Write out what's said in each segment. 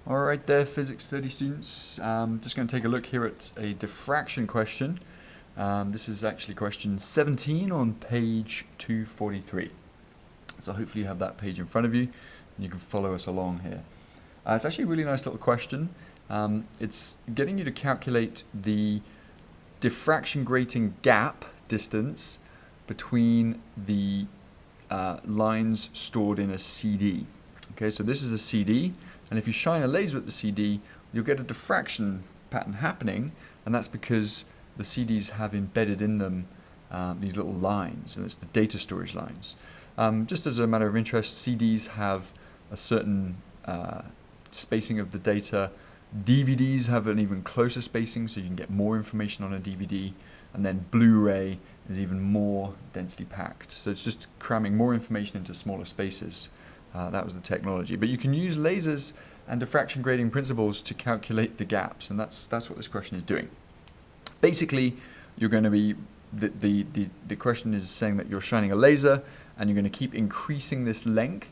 Alright there, Physics 30 students. Just going to take a look here at a diffraction question. This is actually question 17 on page 243. So hopefully you have that page in front of you and you can follow us along here. It's actually a really nice little question. It's getting you to calculate the diffraction grating gap distance between the lines stored in a CD. Okay, so this is a CD, and if you shine a laser at the CD, you'll get a diffraction pattern happening, and that's because the CDs have embedded in them these little lines, and it's the data storage lines. Just as a matter of interest, CDs have a certain spacing of the data. DVDs have an even closer spacing, so you can get more information on a DVD, and then Blu-ray is even more densely packed. So it's just cramming more information into smaller spaces. That was the technology. But you can use lasers and diffraction grating principles to calculate the gaps, and that's what this question is doing. Basically, you're going to be the question is saying that you're shining a laser, and you're going to keep increasing this length,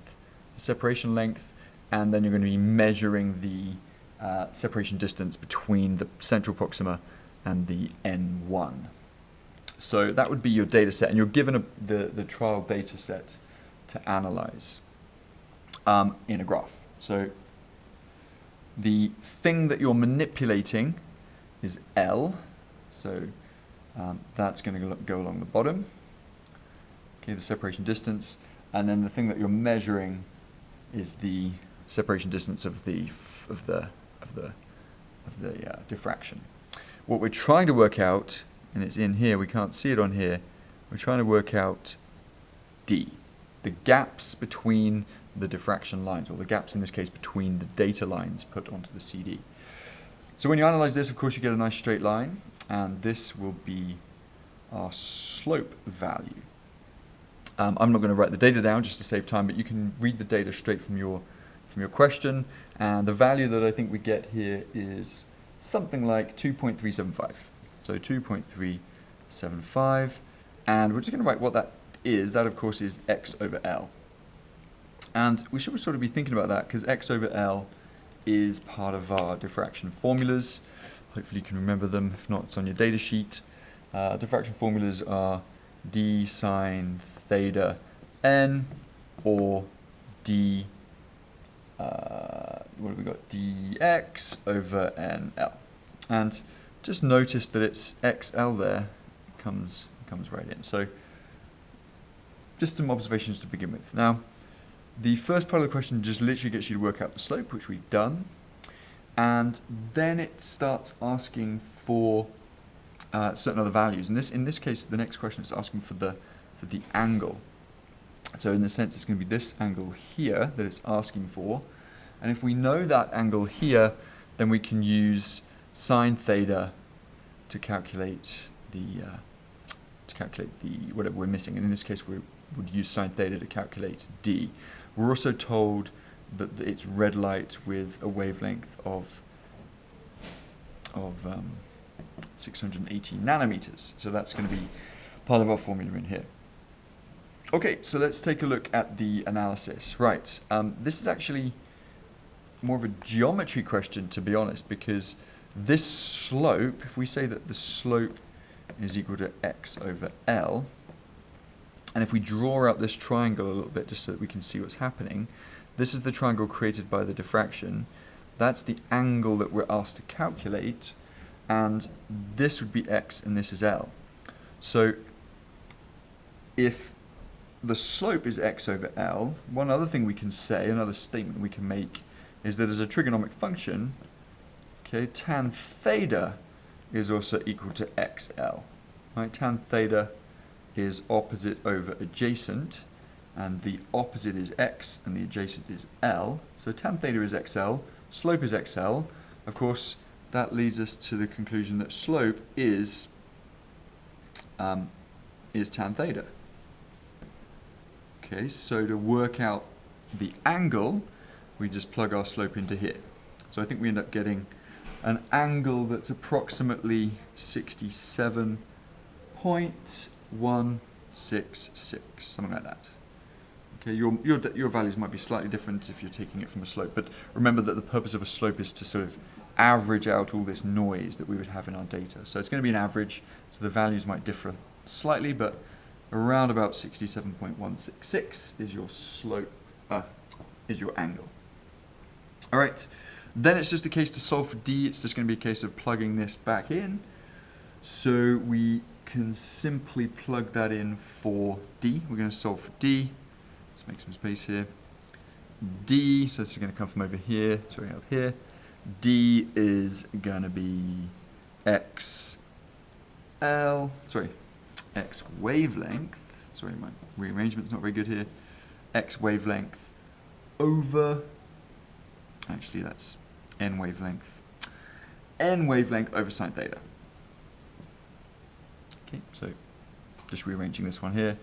separation length, and then you're going to be measuring the separation distance between the central proxima and the N1. So that would be your data set, and you're given the trial data set to analyze in a graph. So the thing that you're manipulating is L, so that's going to go along the bottom. Okay, the separation distance, and then the thing that you're measuring is the separation distance of the diffraction. What we're trying to work out, and it's in here, we can't see it on here, we're trying to work out D, the gaps between the diffraction lines, or the gaps in this case between the data lines put onto the CD. So when you analyze this, of course, you get a nice straight line, and this will be our slope value. I'm not going to write the data down just to save time, but you can read the data straight from your question, and the value that I think we get here is something like 2.375. So 2.375, and we're just going to write what that is. That, of course, is x over L. And we should sort of be thinking about that, because x over L is part of our diffraction formulas. Hopefully you can remember them. If not, it's on your data sheet. Diffraction formulas are d sine theta n, or d, what have we got, dx over nl. And just notice that it's xl there, comes right in. So just some observations to begin with. Now, the first part of the question just literally gets you to work out the slope, which we've done, and then it starts asking for certain other values. And in this case, the next question is asking for the angle. So in a sense, it's going to be this angle here that it's asking for. And if we know that angle here, then we can use sine theta to calculate the whatever we're missing. And in this case, we would use sine theta to calculate d. We're also told that it's red light with a wavelength of 680 nanometers. So that's going to be part of our formula in here. Okay, so let's take a look at the analysis. Right, this is actually more of a geometry question, to be honest, because this slope, if we say that the slope is equal to x over L, and if we draw out this triangle a little bit just so that we can see what's happening, this is the triangle created by the diffraction. That's the angle that we're asked to calculate, and this would be x and this is L. So if the slope is x over L, one other thing we can say, another statement we can make, is that as a trigonomic function, okay, tan theta is also equal to xl. Right? Tan theta is opposite over adjacent, and the opposite is x and the adjacent is L. So tan theta is xl, slope is xl. Of course, that leads us to the conclusion that slope is tan theta. Okay, so to work out the angle, we just plug our slope into here. So I think we end up getting an angle that's approximately 67.166, something like that. Okay, your values might be slightly different if you're taking it from a slope, but remember that the purpose of a slope is to sort of average out all this noise that we would have in our data. So it's going to be an average, so the values might differ slightly, but around about 67.166 is your slope, is your angle. All right, then it's just a case to solve for D. It's just going to be a case of plugging this back in. So we can simply plug that in for D. We're going to solve for D. Let's make some space here. D, so this is going to come from over here, sorry, up here. D is going to be X wavelength. Sorry, my rearrangement's not very good here. X wavelength over, actually that's N wavelength. N wavelength over sine theta. Okay, so just rearranging this one here.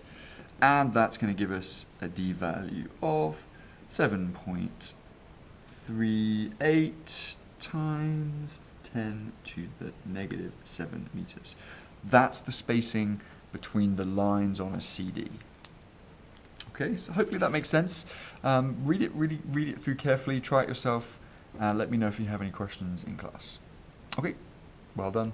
And that's going to give us a D value of 7.38 times 10 to the negative 7 meters. That's the spacing between the lines on a CD. Okay, so hopefully that makes sense. Read it through carefully, try it yourself, let me know if you have any questions in class. Okay, well done.